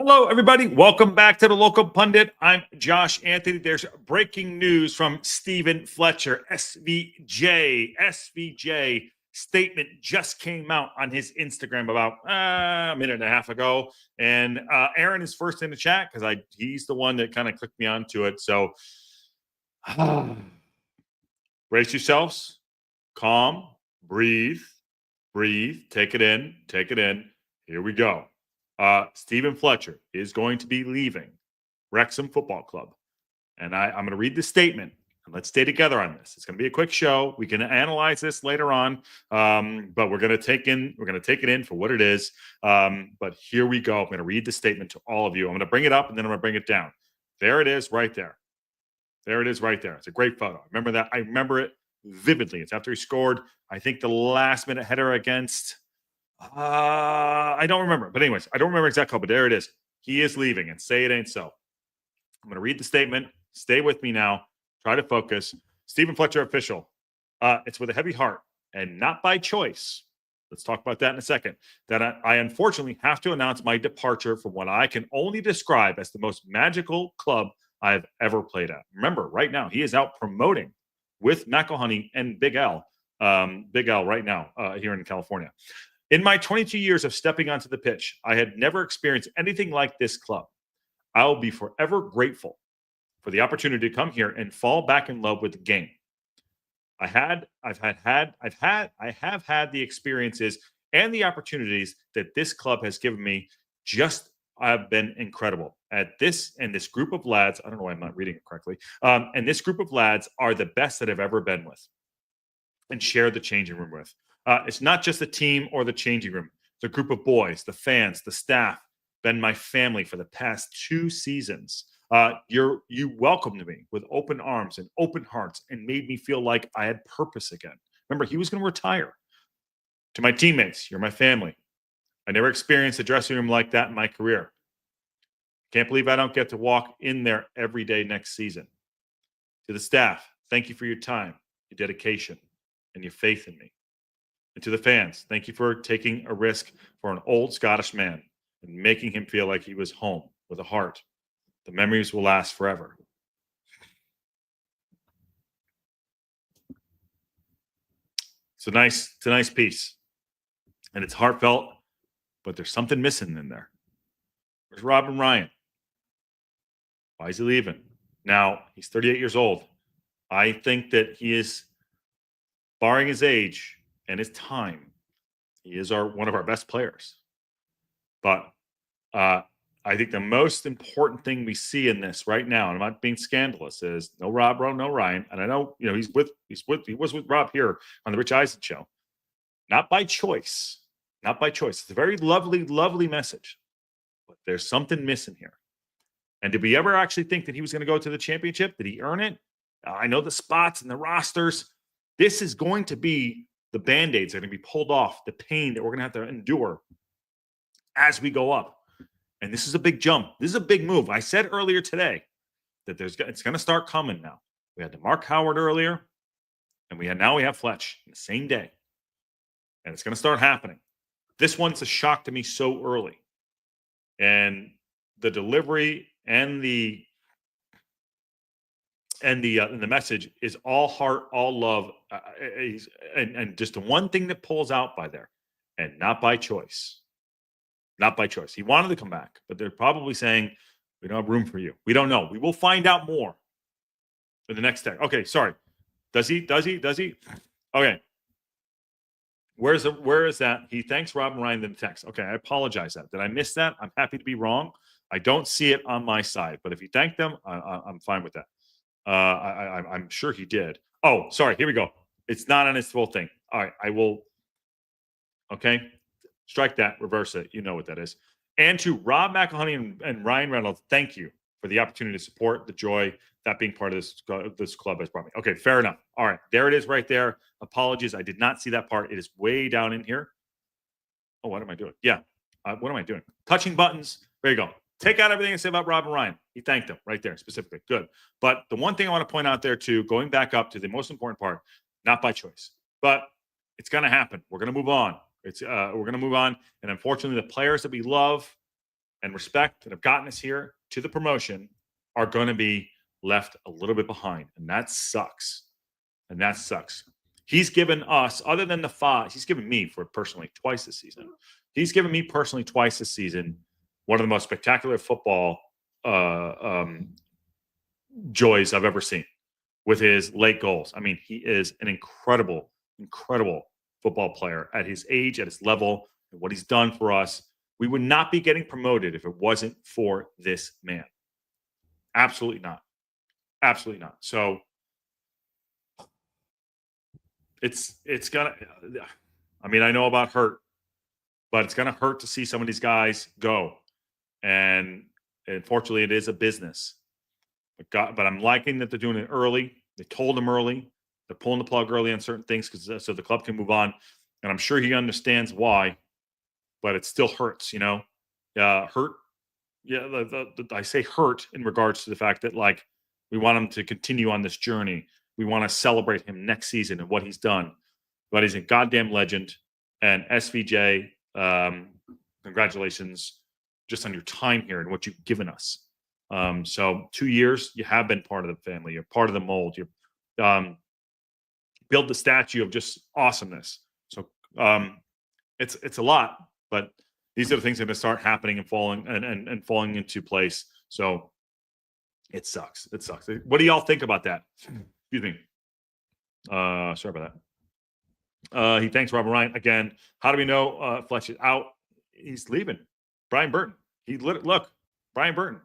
Hello, everybody. Welcome back to the Local Pundit. I'm Josh Anthony. There's breaking news from Stephen Fletcher, SVJ. SVJ statement just came out on his Instagram about a minute and a half ago. And Aaron is first in the chat because he's the one that kind of clicked me onto it. So brace yourselves, calm, breathe, take it in. Here we go. Stephen Fletcher is going to be leaving Wrexham Football Club. And I'm going to read the statement, and let's stay together on this. It's going to be a quick show. We can analyze this later on, but we're going to take it in for what it is. But here we go. I'm going to read the statement to all of you. I'm going to bring it up, and then I'm going to bring it down. There it is right there. It's a great photo. I remember it vividly. It's after he scored, I think, the last-minute header against... I don't remember. But anyways, I don't remember exactly, but there it is. He is leaving, and say it ain't so. I'm going to read the statement. Stay with me now. Try to focus. Stephen Fletcher official. It's with a heavy heart and not by choice. Let's talk about that in a second. That I unfortunately have to announce my departure from what I can only describe as the most magical club I've ever played at. Remember, right now, he is out promoting with McElhenney and Big L. Big L right now here in California. In my 22 years of stepping onto the pitch, I had never experienced anything like this club. I will be forever grateful for the opportunity to come here and fall back in love with the game. I have had the experiences and the opportunities that this club has given me. Have been incredible at this, and this group of lads. I don't know why I'm not reading it correctly. And this group of lads are the best that I've ever been with and shared the changing room with. It's not just the team or the changing room. The group of boys, the fans, the staff, been my family for the past 2 seasons. You welcomed me with open arms and open hearts and made me feel like I had purpose again. Remember, he was going to retire. To my teammates, you're my family. I never experienced a dressing room like that in my career. Can't believe I don't get to walk in there every day next season. To the staff, thank you for your time, your dedication, and your faith in me. And to the fans, thank you for taking a risk for an old Scottish man and making him feel like he was home with a heart. The memories will last forever. It's a nice piece. And it's heartfelt, but there's something missing in there. Where's Robin Ryan? Why is he leaving? Now, he's 38 years old. I think that he is, barring his age and his time, he is one of our best players. But I think the most important thing we see in this right now, and I'm not being scandalous, is no Rob, no Ryan. And I know, he was with Rob here on the Rich Eisen show. Not by choice. Not by choice. It's a very lovely, lovely message. But there's something missing here. And did we ever actually think that he was going to go to the championship? Did he earn it? I know the spots and the rosters. This is going to be the Band-Aids that are going to be pulled off, the pain that we're going to have to endure as we go up. And this is a big jump. This is a big move. I said earlier today that it's going to start coming now. We had the Mark Howard earlier, and now we have Fletch in the same day. And it's going to start happening. This one's a shock to me so early. And the delivery and the message is all heart, all love, and just the one thing that pulls out by there, and not by choice. Not by choice. He wanted to come back, but they're probably saying, we don't have room for you. We don't know. We will find out more in the next day. Okay, sorry. Does he? Okay. Where is that? He thanks Robin Ryan in the text. Okay, I apologize that. Did I miss that? I'm happy to be wrong. I don't see it on my side, but if he thanked them, I'm fine with that. I'm sure he did. Oh, sorry. Here we go. It's not on his full thing. All right, I will. Okay, strike that. Reverse it. You know what that is. And to Rob McElhenney and Ryan Reynolds, thank you for the opportunity to support the joy that being part of this club has brought me. Okay, fair enough. All right, there it is right there. Apologies, I did not see that part. It is way down in here. Oh, what am I doing? Yeah, what am I doing? Touching buttons. There you go. Take out everything I said about Robin Ryan. He thanked him right there specifically. Good. But the one thing I want to point out there too, going back up to the most important part, not by choice, but it's going to happen. We're going to move on. We're going to move on. And unfortunately, the players that we love and respect that have gotten us here to the promotion are going to be left a little bit behind. And that sucks. And that sucks. He's given us, other than the 5, he's given me for personally twice this season. He's given me personally twice this season one of the most spectacular football joys I've ever seen with his late goals. I mean, he is an incredible, incredible football player at his age, at his level, and what he's done for us. We would not be getting promoted if it wasn't for this man. Absolutely not. Absolutely not. So it's gonna, I mean, I know about hurt, but it's gonna hurt to see some of these guys go. And unfortunately, it is a business. But I'm liking that they're doing it early. They told him early. They're pulling the plug early on certain things so the club can move on. And I'm sure he understands why, but it still hurts, you know. Hurt. Yeah, I say hurt in regards to the fact that, like, we want him to continue on this journey. We want to celebrate him next season and what he's done. But he's a goddamn legend. And SVJ, congratulations just on your time here and what you've given us. So 2 years, you have been part of the family. You're part of the mold. You build the statue of just awesomeness. So it's a lot, but these are the things that are going to start happening and falling falling into place. So it sucks. It sucks. What do y'all think about that? Excuse me. Sorry about that. He thanks Robert Ryan again. How do we know Fletcher's out? He's leaving. Brian Burton. Look, Brian Burton.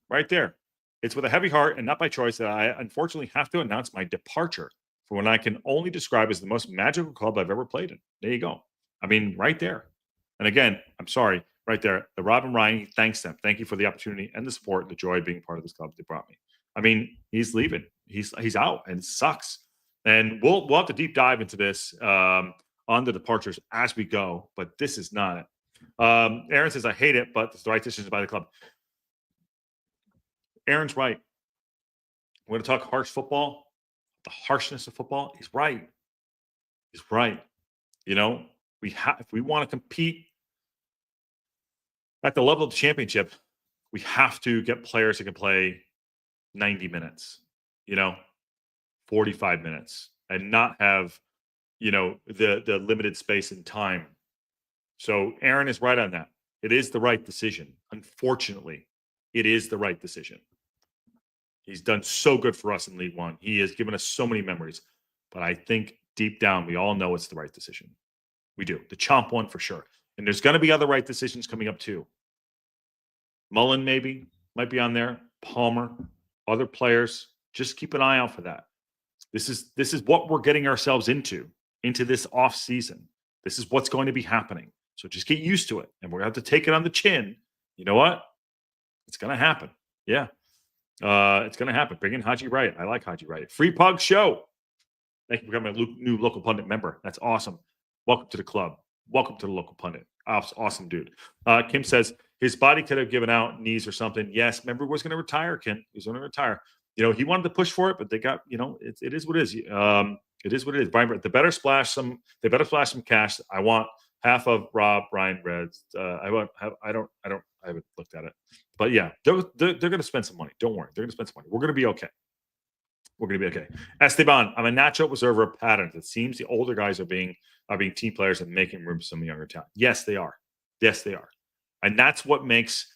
Right there. It's with a heavy heart and not by choice that I unfortunately have to announce my departure for what I can only describe as the most magical club I've ever played in. There you go. I mean, right there. And again, I'm sorry, right there. The Robin Ryan, he thanks them. Thank you for the opportunity and the support, the joy of being part of this club they brought me. I mean, he's leaving. He's out, and it sucks. And we'll have to deep dive into this on the departures as we go. But this is not it. Aaron says, I hate it, but it's the right decision by the club. Aaron's right. We're going to talk harsh football, the harshness of football. He's right. He's right. You know, if we want to compete at the level of the championship, we have to get players that can play 90 minutes, 45 minutes, and not have, the limited space and time. So Aaron is right on that. It is the right decision. Unfortunately, it is the right decision. He's done so good for us in League One. He has given us so many memories. But I think deep down, we all know it's the right decision. We do. The Chomp one for sure. And there's going to be other right decisions coming up too. Mullen maybe might be on there. Palmer, other players. Just keep an eye out for that. This is what we're getting ourselves into this off season. This is what's going to be happening. So just get used to it. And we're going to have to take it on the chin. You know what? It's going to happen. Yeah. It's going to happen. Bring in Haji Wright. I like Haji Wright. Free Pug Show. Thank you for becoming a new local pundit member. That's awesome. Welcome to the club. Welcome to the local pundit. Awesome dude. Kim says his body could have given out, knees or something. Yes. Remember, he was going to retire, Kim. He was going to retire. He wanted to push for it, but they got, it is what it is. It is what it is. Brian, they better splash some cash. I want half of Rob, Brian, Reds. I haven't looked at it. But yeah, they're going to spend some money. Don't worry. They're going to spend some money. We're going to be okay. We're going to be okay. Esteban, I'm a natural observer of patterns. It seems the older guys are being team players and making room for some younger talent. Yes, they are. Yes, they are. And that's what makes,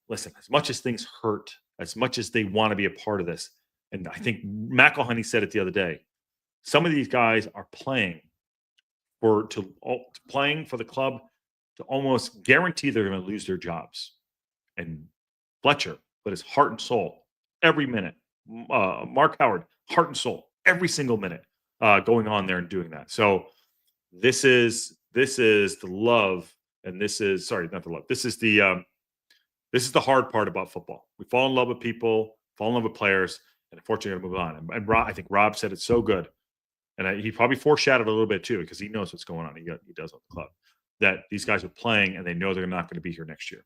listen, as much as things hurt, as much as they want to be a part of this, and I think McElhenney said it the other day, some of these guys are playing for the club to almost guarantee they're going to lose their jobs. And Fletcher put his heart and soul every minute. Mark Howard, heart and soul, every single minute going on there and doing that. So this is the love, and this is not the love. This is the hard part about football. We fall in love with people, fall in love with players, and unfortunately, we move on. And I think Rob said it so good, and he probably foreshadowed a little bit too because he knows what's going on. He does with the club. That these guys are playing and they know they're not going to be here next year.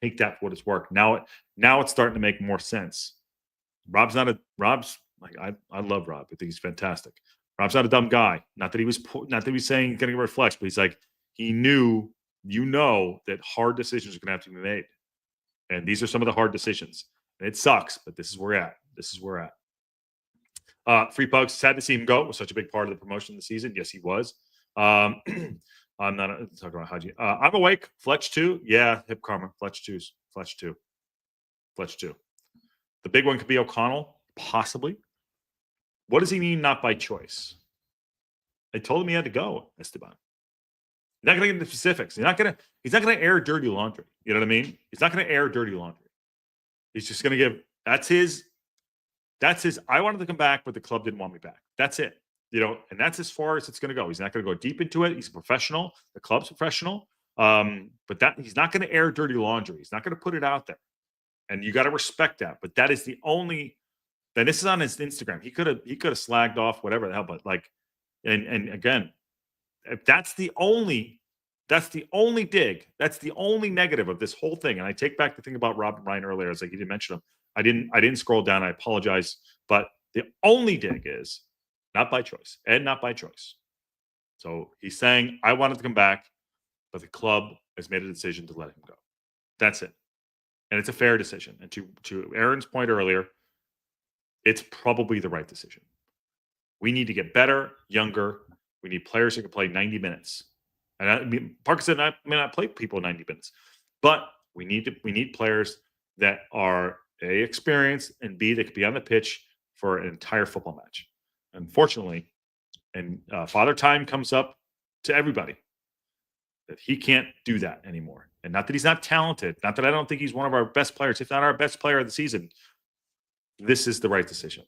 Take that for what it's worth. Now it's starting to make more sense. I love Rob. I think he's fantastic. Rob's not a dumb guy. Not that he was saying he's going to get Fletch, but he's like, he knew you know that hard decisions are going to have to be made. And these are some of the hard decisions. And it sucks, but this is where we're at. This is where we're at. Free Pugs, sad to see him go. It was such a big part of the promotion of the season. Yes, he was. I'm not talking about Haji. I'm awake. Fletch 2. Yeah, hip karma. Fletch 2. Fletch 2. Fletch 2. The big one could be O'Connell, possibly. What does he mean not by choice? I told him he had to go, Esteban. He's not going to get into specifics. He's not going to air dirty laundry. You know what I mean? He's not going to air dirty laundry. He's just going to give. That's his. I wanted to come back, but the club didn't want me back. That's it. You know, and that's as far as it's going to go. He's not going to go deep into it. He's a professional. The club's professional. But that he's not going to air dirty laundry. He's not going to put it out there. And you got to respect that. But that is the only. And this is on his Instagram. He could have slagged off whatever the hell, but like, and again, if that's the only dig. That's the only negative of this whole thing. And I take back the thing about Rob Ryan earlier. It's like you didn't mention him. I didn't scroll down. I apologize. But the only dig is not by choice and not by choice. So he's saying, I wanted to come back, but the club has made a decision to let him go. That's it. And it's a fair decision. And to Aaron's point earlier, it's probably the right decision. We need to get better, younger. We need players who can play 90 minutes. And I mean, Parker said I may not play people 90 minutes, but we need players that are A, experienced, and B, that could be on the pitch for an entire football match. Unfortunately, and Father Time comes up to everybody that he can't do that anymore. And not that he's not talented, not that I don't think he's one of our best players, if not our best player of the season. This is the right decision.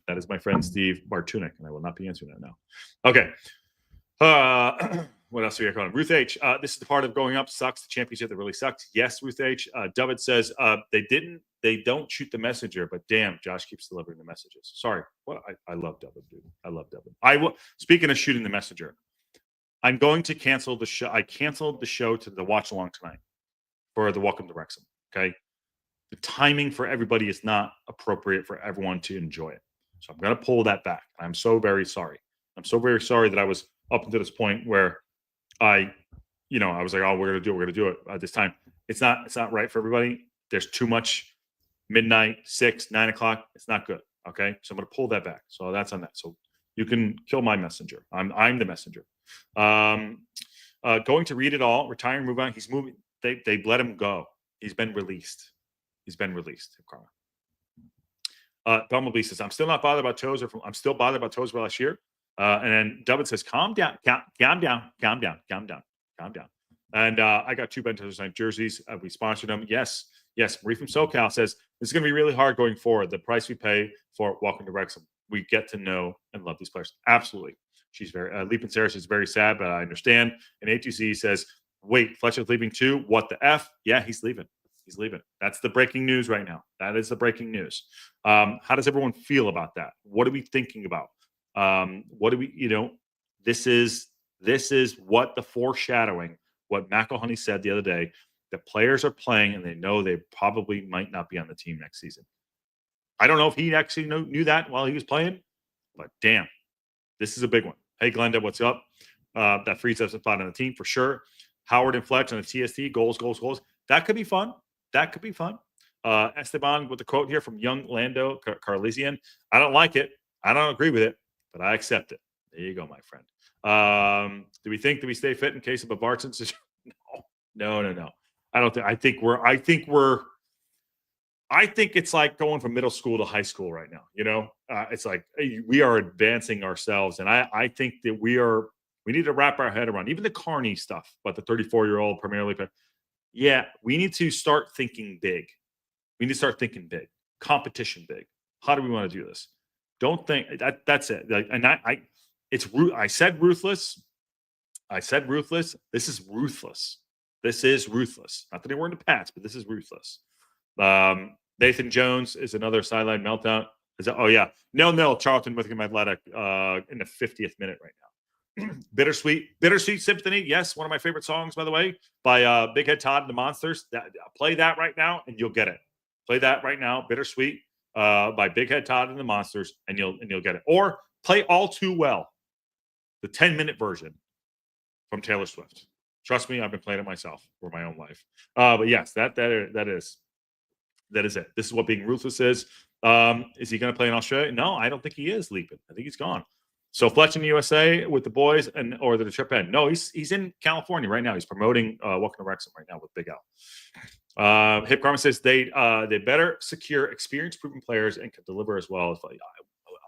That is my friend Steve Bartunik, and I will not be answering that now. Okay. What else do we got going on? Ruth H. This is the part of going up. Sucks. The championship that really sucks. Yes, Ruth H. David says they don't shoot the messenger, but damn, Josh keeps delivering the messages. Sorry. What I love David, dude. I love David. Speaking of shooting the messenger, I'm going to cancel the show. I canceled the show to the watch along tonight for the Welcome to Wrexham. Okay. The timing for everybody is not appropriate for everyone to enjoy it. So I'm going to pull that back. I'm so very sorry. I'm so very sorry that I was up until this point where I was like, oh, we're going to do it at this time. It's not right for everybody. There's too much midnight, 6, 9 o'clock. It's not good. Okay. So I'm going to pull that back. So that's on that. So you can kill my messenger. I'm the messenger. Going to read it all, retire, move on. He's moving. They let him go. He's been released. Bumblebee says, I'm still not bothered about Tozer. I'm still bothered about Tozer last year. And then David says, calm down. And I got 2 Ben Tozer signed jerseys. We sponsored them. Yes. Marie from SoCal says, this is going to be really hard going forward. The price we pay for Welcome to Wrexham. We get to know and love these players. Absolutely. She's very, Leap and Sarah is very sad, but I understand. And A2C says, wait, Fletcher's leaving too? What the F? Yeah, he's leaving. He's leaving. That's the breaking news right now. That is the breaking news. How does everyone feel about that? What are we thinking about? This is what the foreshadowing, what McElhenney said the other day, the players are playing and they know they probably might not be on the team next season. I don't know if he actually knew that while he was playing, but damn, this is a big one. Hey, Glenda, what's up? That frees up a spot on the team for sure. Howard and Fletch on the TST, goals. That could be fun. Esteban with the quote here from young Lando Carlesian. I don't like it. I don't agree with it, but I accept it. There you go, my friend. Do we stay fit in case of a Barton situation? No. I don't think. I think it's like going from middle school to high school right now. It's like we are advancing ourselves, and I think that we need to wrap our head around even the Carney stuff, but the 34-year-old Premier League player. Yeah, we need to start thinking big. Competition big. How do we want to do this? Don't think that's it. I said ruthless. This is ruthless. Not that they were in the past, but this is ruthless. Nathan Jones is another sideline meltdown. Nil. Charlton with him Athletic in the 50th minute right now. Bittersweet Symphony. Yes, one of my favorite songs, by the way, by Big Head Todd and the Monsters. Play that right now, and you'll get it. Play that right now, Bittersweet, by Big Head Todd and the Monsters, and you'll get it. Or play All Too Well, the 10-minute version. from Taylor Swift. Trust me, I've been playing it myself for my own life. But yes, that is it. This is what being ruthless is. Is he going to play in Australia? No, I don't think he is leaving. I think he's gone. So Fletcher in the USA with the boys or the trip end. No, he's in California right now. He's promoting Welcome to Wrexham right now with Big L. Hip Karma says they better secure experienced proven players and can deliver as well.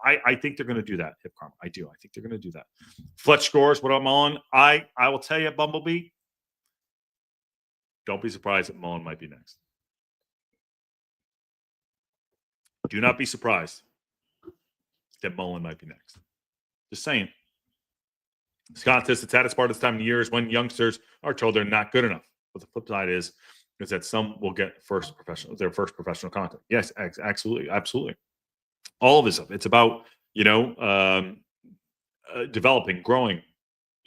I think they're going to do that, Hip Karma. I do. I think they're going to do that. Fletch scores. What up, Mullen? I will tell you, Bumblebee, don't be surprised that Mullen might be next. Do not be surprised that Mullen might be next. Just saying. Scott says the saddest part of this time of the year is when youngsters are told they're not good enough. But the flip side is that some will get their first professional content. Yes, absolutely. All of this stuff. It's about, developing, growing,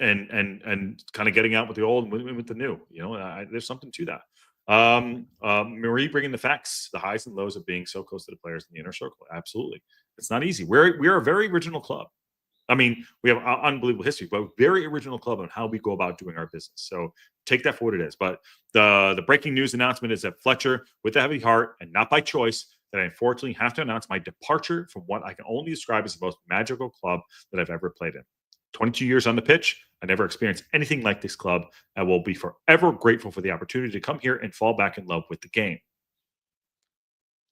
and kind of getting out with the old and with the new. There's something to that. Marie bringing the facts, the highs and lows of being so close to the players in the inner circle. Absolutely. It's not easy. We're a very original club. I mean, we have unbelievable history, but a very original club on how we go about doing our business. So take that for what it is. But the breaking news announcement is that Fletcher, with a heavy heart and not by choice, that I unfortunately have to announce my departure from what I can only describe as the most magical club that I've ever played in. 22 years on the pitch, I never experienced anything like this club. I will be forever grateful for the opportunity to come here and fall back in love with the game.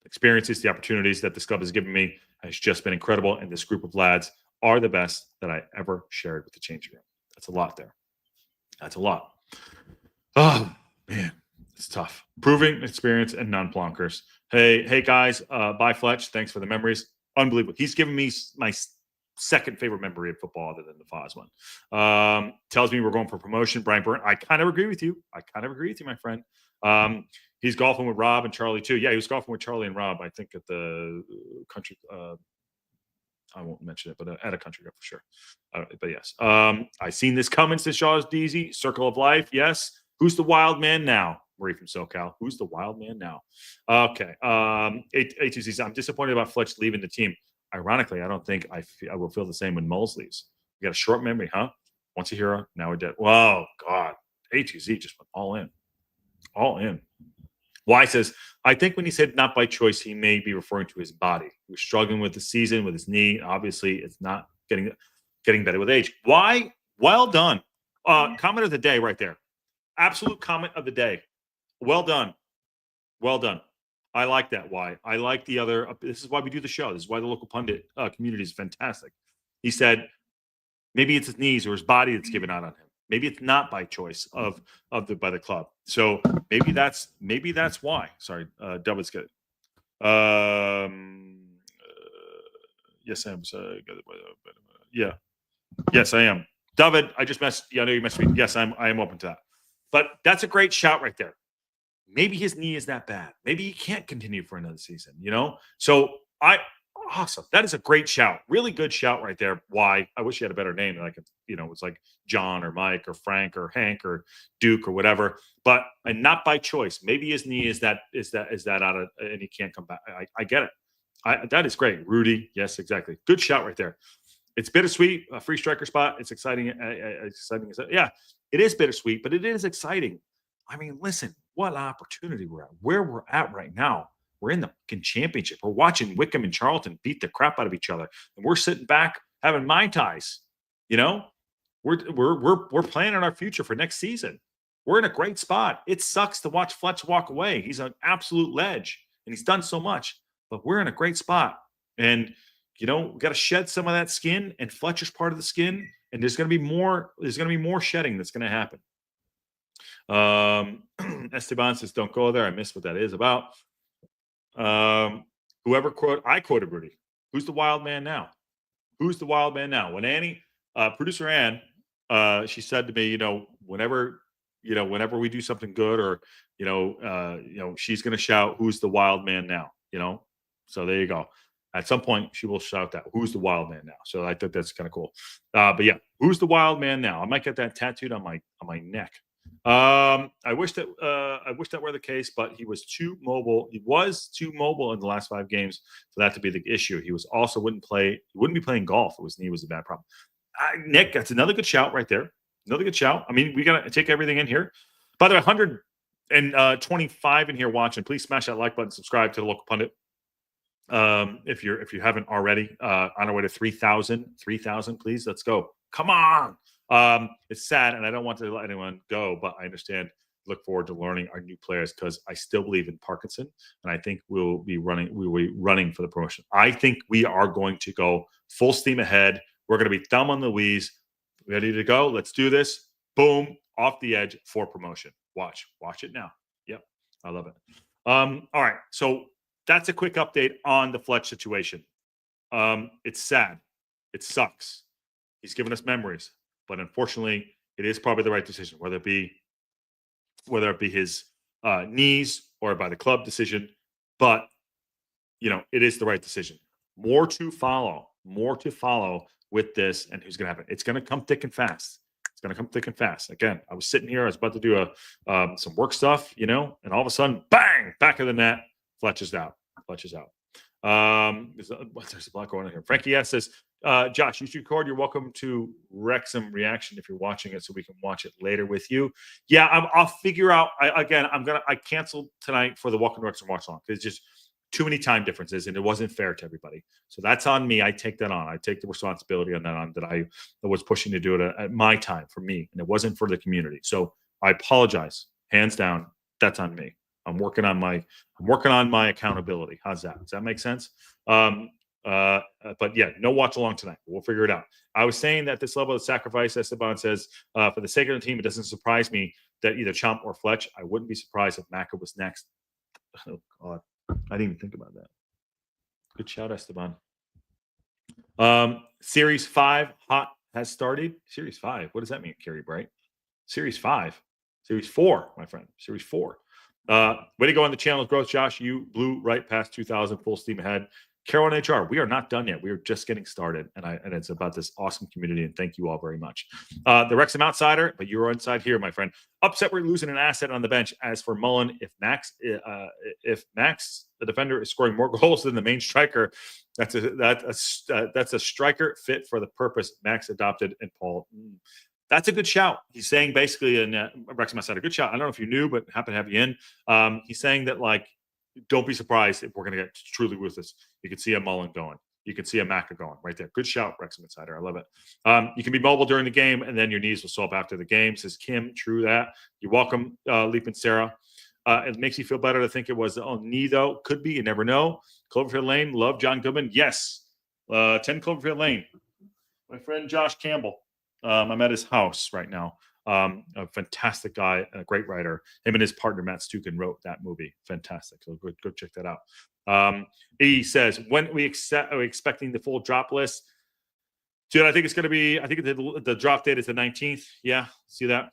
Experiences, the opportunities that this club has given me has just been incredible, and this group of lads are the best that I ever shared with the changing room. That's a lot there. That's a lot. Oh, man, it's tough. Proving experience and non-plonkers. Hey, guys, bye, Fletch. Thanks for the memories. Unbelievable. He's given me my second favorite memory of football other than the Foz one. Tells me we're going for promotion. Brian Byrne, I kind of agree with you. My friend. He's golfing with Rob and Charlie, too. Yeah, he was golfing with Charlie and Rob, I think, at the country I won't mention it, but at a country club for sure. But yes, I seen this coming, says Shaw's DZ. Circle of Life, yes. Who's the wild man now? Marie from SoCal. Who's the wild man now? Okay. A2C says, I'm disappointed about Fletch leaving the team. Ironically, I don't think I will feel the same when Moles leaves. We got a short memory, huh? Once a hero, now we're dead. Whoa, God. A2Z just went all in. All in. Y says, I think when he said not by choice, he may be referring to his body. He was struggling with the season, with his knee. Obviously, it's not getting better with age. Why? Well done. Comment of the day right there. Absolute comment of the day. Well done. Well done. I like that. Why? I like the other. This is why we do the show. This is why the local pundit community is fantastic. He said, maybe it's his knees or his body that's given out on him. Maybe it's not by choice by the club. So maybe that's why. Sorry, David's good. Yes, I am. Yeah. Yes, I am. David, I just messed. Yeah, I know you messed me. Yes, I am open to that. But that's a great shout right there. Maybe his knee is that bad. Maybe he can't continue for another season. So awesome. That is a great shout. Really good shout right there. Why? I wish he had a better name. Like, it's like John or Mike or Frank or Hank or Duke or whatever. But and not by choice. Maybe his knee is that out of, and he can't come back. I get it. That is great. Rudy. Yes, exactly. Good shout right there. It's bittersweet. A free striker spot. It's exciting. Exciting. Yeah, it is bittersweet, but it is exciting. I mean, listen, what opportunity we're at. Where we're at right now. We're in the fucking championship. We're watching Wickham and Charlton beat the crap out of each other, and we're sitting back having Mai Tais. We're planning our future for next season. We're in a great spot. It sucks to watch Fletch walk away. He's an absolute ledge, and he's done so much. But we're in a great spot, and we got to shed some of that skin. And Fletcher's part of the skin, and there's going to be more. There's going to be more shedding that's going to happen. Esteban says, "Don't go there." I missed what that is about. Whoever quoted Rudy. Who's the wild man now? Who's the wild man now? When Annie, producer Ann, she said to me, whenever we do something good, or she's gonna shout, "Who's the wild man now?" So there you go. At some point, she will shout that. Who's the wild man now? So I think that's kind of cool. But yeah, who's the wild man now? I might get that tattooed on my neck. I wish that were the case, but he was too mobile. He was too mobile in the last 5 games for that to be the issue. He was also wouldn't be playing golf. His knee was a bad problem. Nick, that's another good shout right there. Another good shout. I mean, we got to take everything in here. By the way, 125 in here watching. Please smash that like button, subscribe to the local pundit. If you haven't already, on our way to 3,000, please, let's go. Come on. It's sad, and I don't want to let anyone go, but I understand. Look forward to learning our new players because I still believe in Parkinson, and I think we'll be running for the promotion. I think we are going to go full steam ahead. We're going to be thumb on the Louise, ready to go. Let's do this. Boom, off the edge for promotion. Watch it now. Yep, I love it. All right, so that's a quick update on the Fletch situation. It's sad. It sucks. He's given us memories, but unfortunately, it is probably the right decision, whether it be his knees or by the club decision. But it is the right decision. More to follow with this, and who's going to happen. It's going to come thick and fast. It's going to come thick and fast. Again, I was sitting here. I was about to do some work stuff, and all of a sudden, bang, back of the net. Fletch is out. There's a lot going on here. Frankie S says, Josh, you should record. You're welcome to Wrexham reaction if you're watching it, so we can watch it later with you. Yeah, I'll figure out. I canceled tonight for the Welcome to Wrexham watch along because it's just too many time differences, and it wasn't fair to everybody. So that's on me. I take that on. I take the responsibility on that. That I was pushing to do it at my time for me, and it wasn't for the community. So I apologize, hands down. That's on me. I'm working on my accountability. How's that? Does that make sense? But yeah, no watch along tonight. We'll figure it out. I was saying that this level of sacrifice, Esteban says, for the sake of the team, it doesn't surprise me that either Chomp or Fletch. I wouldn't be surprised if Maka was next. Oh God, I didn't even think about that. Good shout, Esteban. Series 5 hot has started. Series 5. What does that mean, Kerry Bright? Series 5. Series 4, my friend. Series 4. Way to go on the channel's growth, Josh. You blew right past 2,000, full steam ahead. Carol and HR, we are not done yet. We are just getting started, and it's about this awesome community, and thank you all very much. The Wrexham outsider, but you're inside here, my friend. Upset we're losing an asset on the bench. As for Mullen, if Max, the defender, is scoring more goals than the main striker, that's a striker fit for the purpose Max adopted and Paul. That's a good shout. He's saying basically in Wrexham outsider, a good shout. I don't know if you knew, but happen to have you in. He's saying that don't be surprised if we're going to get truly ruthless. You can see a Mullen going. You can see a Maka going right there. Good shout, Wrexham Insider. I love it. You can be mobile during the game, and then your knees will swell up after the game, says Kim. True that. You're welcome, Leap and Sarah. It makes you feel better to think it was knee, though. Could be. You never know. Cloverfield Lane. Love John Goodman. Yes. 10 Cloverfield Lane. My friend Josh Campbell. I'm at his house right now. A fantastic guy and a great writer. Him and his partner Matt Stukin wrote that movie. Fantastic. So go check that out. He says, when are we expecting the full drop list? Dude, I think it's going to be, the drop date is the 19th. Yeah, see that?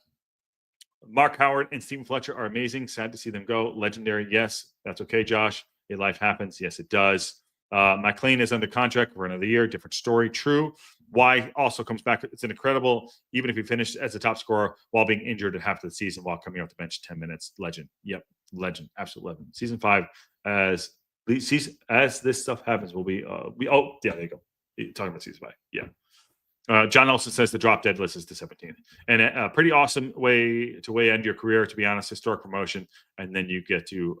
Mark Howard and Stephen Fletcher are amazing. Sad to see them go. Legendary. Yes, that's okay, Josh. Life happens. Yes, it does. McLean is under contract for another year. Different story. True. Why also comes back. It's an incredible, even if he finished as a top scorer while being injured at half of the season while coming off the bench 10 minutes. Legend. Yep. Legend. Absolute legend. Season 5, as this stuff happens, will be, yeah, there you go. You're talking about season 5. Yeah. John Nelson says the drop dead list is the 17th. And a pretty awesome way to end your career, to be honest. Historic promotion. And then you get to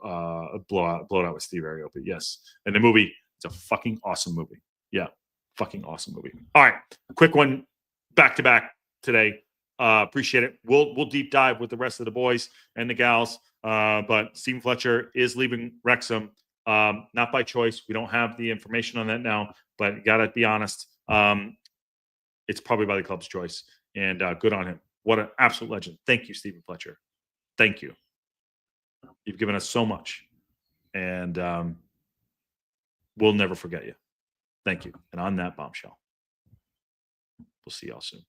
blow it out with Steve Aoki. Yes. And the movie, it's a fucking awesome movie. Yeah. Fucking awesome movie. All right. Quick one back to back today. Appreciate it. We'll deep dive with the rest of the boys and the gals. But Stephen Fletcher is leaving Wrexham. Not by choice. We don't have the information on that now, but you gotta be honest. It's probably by the club's choice. And good on him. What an absolute legend. Thank you, Stephen Fletcher. Thank you. You've given us so much. And we'll never forget you. Thank you. And on that bombshell, we'll see y'all soon.